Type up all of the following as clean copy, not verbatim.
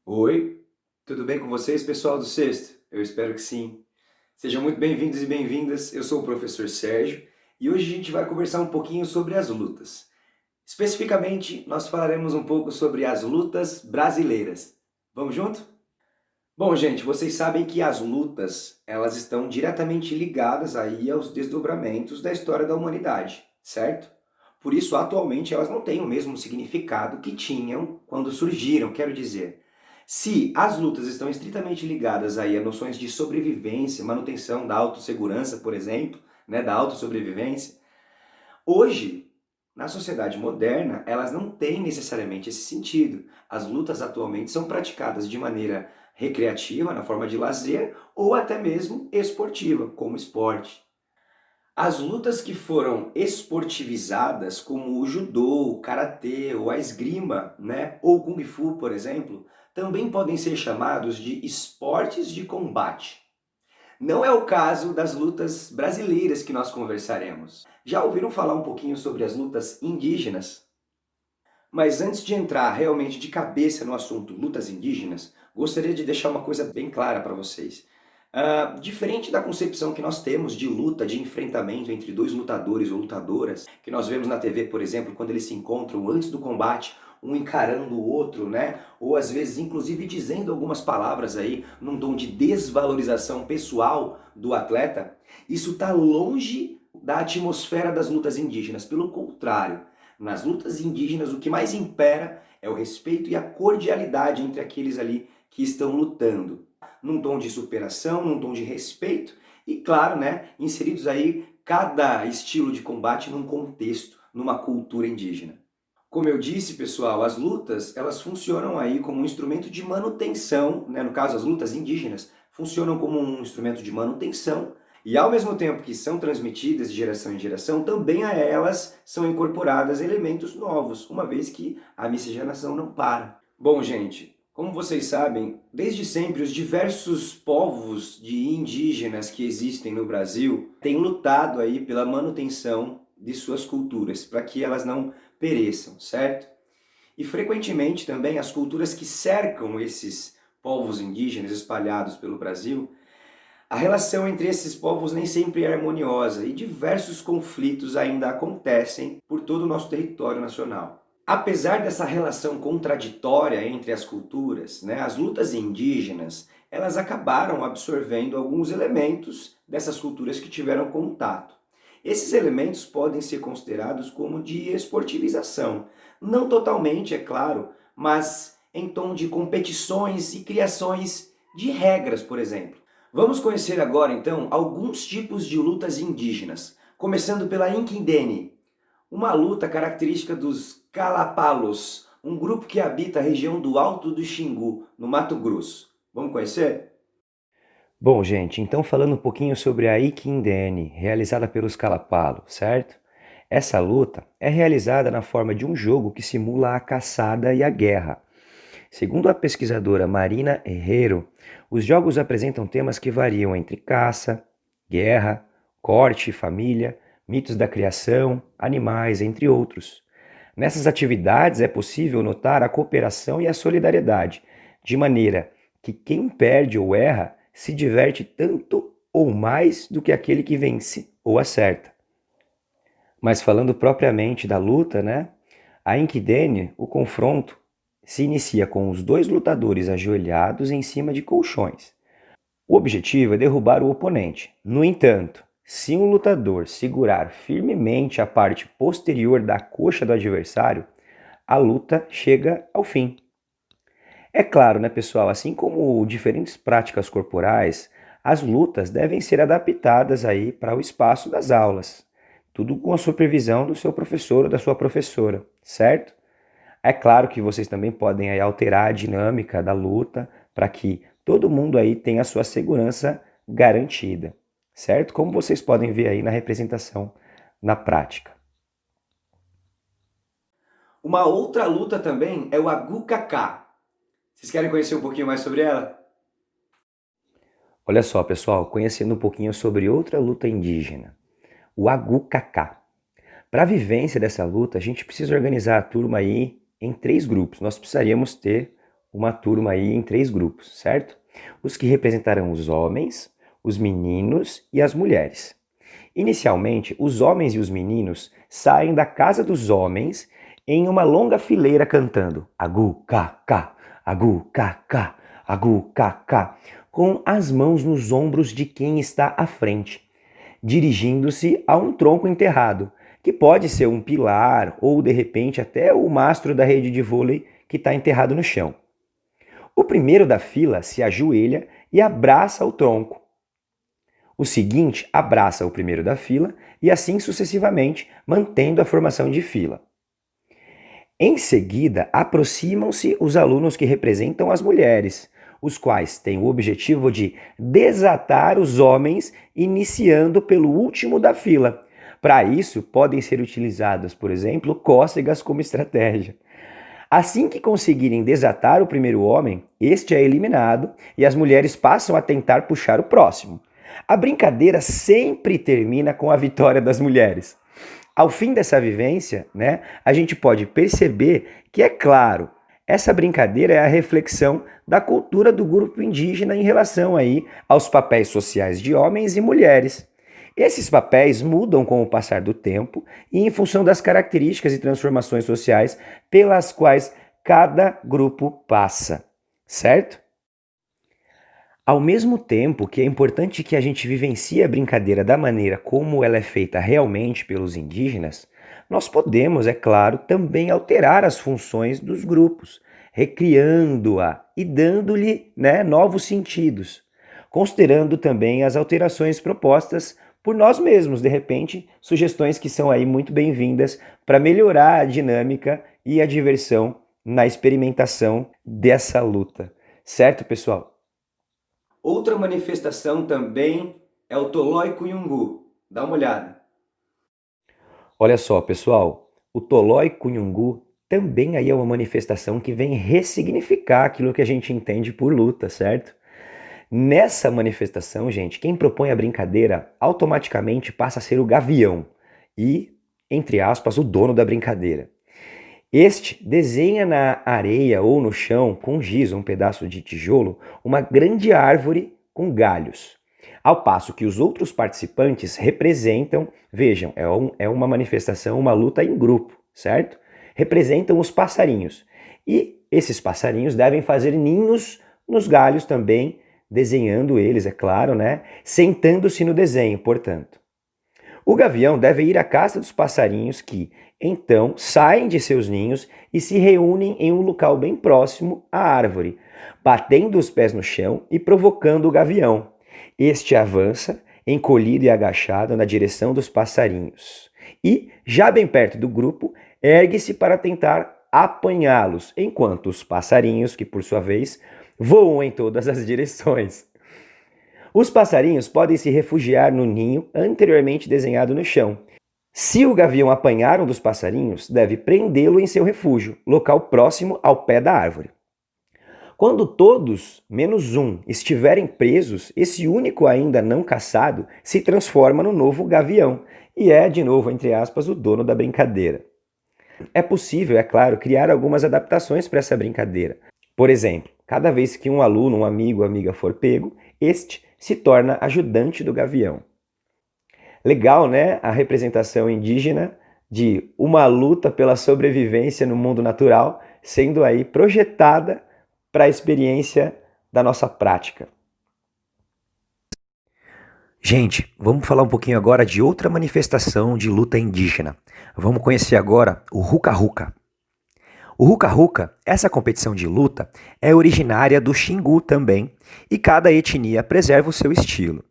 Oi, tudo bem com vocês, pessoal do Sexto? Eu espero que sim. Sejam muito bem-vindos e bem-vindas. Eu sou o professor Sérgio e hoje a gente vai conversar um pouquinho sobre as lutas. Especificamente, nós falaremos um pouco sobre as lutas brasileiras. Vamos junto? Bom, gente, vocês sabem que as lutas, elas estão diretamente ligadas aí aos desdobramentos da história da humanidade, certo? Por isso, atualmente, elas não têm o mesmo significado que tinham quando surgiram, quero dizer. Se as lutas estão estritamente ligadas aí a noções de sobrevivência, manutenção da autossegurança, por exemplo, né, da autossobrevivência, hoje, na sociedade moderna, elas não têm necessariamente esse sentido. As lutas atualmente são praticadas de maneira recreativa, na forma de lazer, ou até mesmo esportiva, como esporte. As lutas que foram esportivizadas, como o judô, o karatê ou a esgrima, né, ou o kung fu, por exemplo, também podem ser chamados de esportes de combate. Não é o caso das lutas brasileiras que nós conversaremos. Já ouviram falar um pouquinho sobre as lutas indígenas? Mas antes de entrar realmente de cabeça no assunto lutas indígenas, gostaria de deixar uma coisa bem clara para vocês. Diferente da concepção que nós temos de luta, de enfrentamento entre dois lutadores ou lutadoras, que nós vemos na TV, por exemplo, quando eles se encontram antes do combate, um encarando o outro, né? Ou às vezes, inclusive, dizendo algumas palavras aí num tom de desvalorização pessoal do atleta, isso está longe da atmosfera das lutas indígenas. Pelo contrário, nas lutas indígenas, o que mais impera é o respeito e a cordialidade entre aqueles ali que estão lutando, num tom de superação, num tom de respeito e, claro, né, inseridos aí cada estilo de combate num contexto, numa cultura indígena. Como eu disse, pessoal, as lutas, elas funcionam aí como um instrumento de manutenção, né? No caso, as lutas indígenas funcionam como um instrumento de manutenção e, ao mesmo tempo que são transmitidas de geração em geração, também a elas são incorporadas elementos novos, uma vez que a miscigenação não para. Bom, gente, como vocês sabem, desde sempre os diversos povos de indígenas que existem no Brasil têm lutado aí pela manutenção de suas culturas, para que elas não pereçam, certo? E frequentemente também as culturas que cercam esses povos indígenas espalhados pelo Brasil, a relação entre esses povos nem sempre é harmoniosa e diversos conflitos ainda acontecem por todo o nosso território nacional. Apesar dessa relação contraditória entre as culturas, né, as lutas indígenas, elas acabaram absorvendo alguns elementos dessas culturas que tiveram contato. Esses elementos podem ser considerados como de esportivização. Não totalmente, é claro, mas em tom de competições e criações de regras, por exemplo. Vamos conhecer agora, então, alguns tipos de lutas indígenas, começando pela Inquindene, uma luta característica dos Calapalos, um grupo que habita a região do Alto do Xingu, no Mato Grosso. Vamos conhecer? Bom, gente, então falando um pouquinho sobre a Ikindene, realizada pelos Kalapalo, certo? Essa luta é realizada na forma de um jogo que simula a caçada e a guerra. Segundo a pesquisadora Marina Herrero, os jogos apresentam temas que variam entre caça, guerra, corte, família, mitos da criação, animais, entre outros. Nessas atividades é possível notar a cooperação e a solidariedade, de maneira que quem perde ou erra se diverte tanto ou mais do que aquele que vence ou acerta. Mas falando propriamente da luta, né? A Inkidene, o confronto, se inicia com os dois lutadores ajoelhados em cima de colchões. O objetivo é derrubar o oponente. No entanto, se um lutador segurar firmemente a parte posterior da coxa do adversário, a luta chega ao fim. É claro, né, pessoal, assim como diferentes práticas corporais, as lutas devem ser adaptadas aí para o espaço das aulas. Tudo com a supervisão do seu professor ou da sua professora, certo? É claro que vocês também podem aí alterar a dinâmica da luta para que todo mundo aí tenha a sua segurança garantida, certo? Como vocês podem ver aí na representação na prática. Uma outra luta também é o Agu-Kaká. Vocês querem conhecer um pouquinho mais sobre ela? Olha só, pessoal, conhecendo um pouquinho sobre outra luta indígena, o Agu-Kaká. Para a vivência dessa luta, a gente precisa organizar a turma aí em três grupos. Nós precisaríamos ter uma turma aí em 3 grupos, certo? Os que representarão os homens, os meninos e as mulheres. Inicialmente, os homens e os meninos saem da casa dos homens em uma longa fileira cantando agu, cá, cá, agu, cá, cá, agu, cá, cá, com as mãos nos ombros de quem está à frente, dirigindo-se a um tronco enterrado, que pode ser um pilar ou, de repente, até o mastro da rede de vôlei que está enterrado no chão. O primeiro da fila se ajoelha e abraça o tronco. O seguinte abraça o primeiro da fila e assim sucessivamente, mantendo a formação de fila. Em seguida, aproximam-se os alunos que representam as mulheres, os quais têm o objetivo de desatar os homens, iniciando pelo último da fila. Para isso, podem ser utilizadas, por exemplo, cócegas como estratégia. Assim que conseguirem desatar o primeiro homem, este é eliminado e as mulheres passam a tentar puxar o próximo. A brincadeira sempre termina com a vitória das mulheres. Ao fim dessa vivência, a gente pode perceber que, é claro, essa brincadeira é a reflexão da cultura do grupo indígena em relação aí aos papéis sociais de homens e mulheres. Esses papéis mudam com o passar do tempo e em função das características e transformações sociais pelas quais cada grupo passa, certo? Ao mesmo tempo que é importante que a gente vivencie a brincadeira da maneira como ela é feita realmente pelos indígenas, nós podemos, é claro, também alterar as funções dos grupos, recriando-a e dando-lhe novos sentidos, considerando também as alterações propostas por nós mesmos, de repente, sugestões que são aí muito bem-vindas para melhorar a dinâmica e a diversão na experimentação dessa luta. Certo, pessoal? Outra manifestação também é o Tolói Cunhungu. Dá uma olhada. Olha só, pessoal, o Tolói Cunhungu também aí é uma manifestação que vem ressignificar aquilo que a gente entende por luta, certo? Nessa manifestação, gente, quem propõe a brincadeira automaticamente passa a ser o gavião e, entre aspas, o dono da brincadeira. Este desenha na areia ou no chão, com giz, um pedaço de tijolo, uma grande árvore com galhos. Ao passo que os outros participantes representam, vejam, é uma manifestação, uma luta em grupo, certo? Representam os passarinhos. E esses passarinhos devem fazer ninhos nos galhos também, desenhando eles, é claro, sentando-se no desenho, portanto. O gavião deve ir à caça dos passarinhos que, então, saem de seus ninhos e se reúnem em um local bem próximo à árvore, batendo os pés no chão e provocando o gavião. Este avança, encolhido e agachado na direção dos passarinhos. E, já bem perto do grupo, ergue-se para tentar apanhá-los, enquanto os passarinhos, que por sua vez, voam em todas as direções. Os passarinhos podem se refugiar no ninho anteriormente desenhado no chão. Se o gavião apanhar um dos passarinhos, deve prendê-lo em seu refúgio, local próximo ao pé da árvore. Quando todos, menos um, estiverem presos, esse único ainda não caçado se transforma no novo gavião e é, de novo, entre aspas, o dono da brincadeira. É possível, é claro, criar algumas adaptações para essa brincadeira. Por exemplo, cada vez que um aluno, um amigo ou amiga for pego, este se torna ajudante do gavião. Legal, a representação indígena de uma luta pela sobrevivência no mundo natural sendo aí projetada para a experiência da nossa prática. Gente, vamos falar um pouquinho agora de outra manifestação de luta indígena. Vamos conhecer agora o Ruca-Ruca. O Ruca-Ruca, essa competição de luta, é originária do Xingu também, e cada etnia preserva o seu estilo.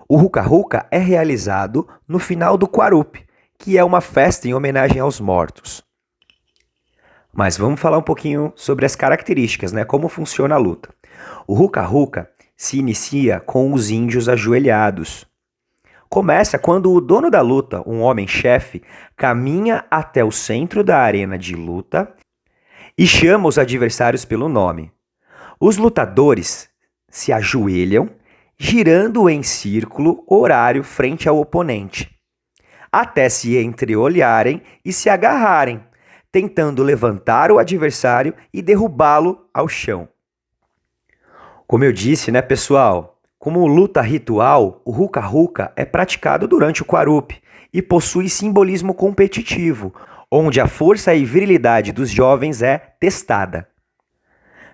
O Ruca-Ruca é realizado no final do Quarup, que é uma festa em homenagem aos mortos. Mas vamos falar um pouquinho sobre as características, como funciona a luta. O Ruca-Ruca se inicia com os índios ajoelhados. Começa quando o dono da luta, um homem-chefe, caminha até o centro da arena de luta e chama os adversários pelo nome. Os lutadores se ajoelham, girando em círculo horário frente ao oponente, até se entreolharem e se agarrarem, tentando levantar o adversário e derrubá-lo ao chão. Como eu disse, né, pessoal? Como luta ritual, o Huka-Huka é praticado durante o Quarup e possui simbolismo competitivo, onde a força e virilidade dos jovens é testada.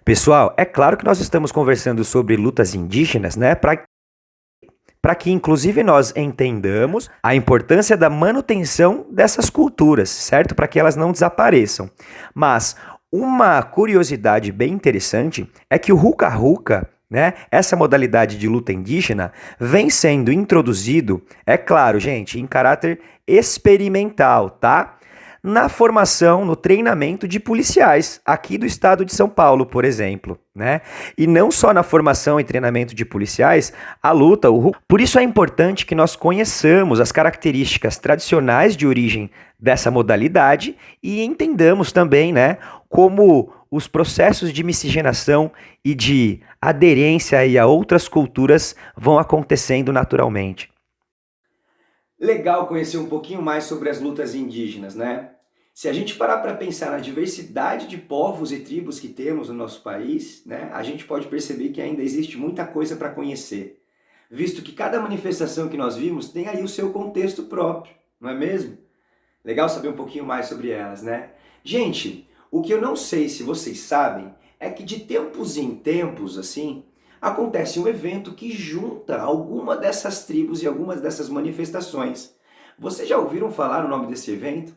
Pessoal, é claro que nós estamos conversando sobre lutas indígenas, né, para que inclusive nós entendamos a importância da manutenção dessas culturas, certo? Para que elas não desapareçam. Mas uma curiosidade bem interessante é que o Huka-Huka, né, essa modalidade de luta indígena, vem sendo introduzido, é claro, gente, em caráter experimental, tá? Na formação, no treinamento de policiais, aqui do estado de São Paulo, por exemplo, né? E não só na formação e treinamento de policiais, a luta, por isso é importante que nós conheçamos as características tradicionais de origem dessa modalidade e entendamos também, né, como os processos de miscigenação e de aderência aí a outras culturas vão acontecendo naturalmente. Legal conhecer um pouquinho mais sobre as lutas indígenas, né? Se a gente parar para pensar na diversidade de povos e tribos que temos no nosso país, né, a gente pode perceber que ainda existe muita coisa para conhecer, visto que cada manifestação que nós vimos tem aí o seu contexto próprio, não é mesmo? Legal saber um pouquinho mais sobre elas, né? Gente, o que eu não sei se vocês sabem é que de tempos em tempos, assim, acontece um evento que junta alguma dessas tribos e algumas dessas manifestações. Vocês já ouviram falar o nome desse evento?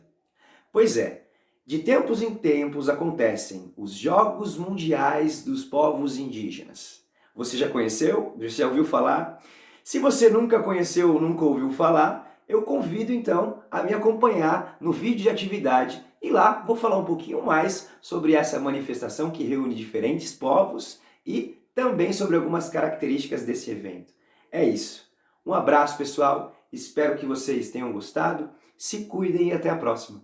Pois é, de tempos em tempos acontecem os Jogos Mundiais dos Povos Indígenas. Você já conheceu? Já ouviu falar? Se você nunca conheceu ou nunca ouviu falar, eu convido então a me acompanhar no vídeo de atividade e lá vou falar um pouquinho mais sobre essa manifestação que reúne diferentes povos e também sobre algumas características desse evento. É isso. Um abraço, pessoal. Espero que vocês tenham gostado. Se cuidem e até a próxima.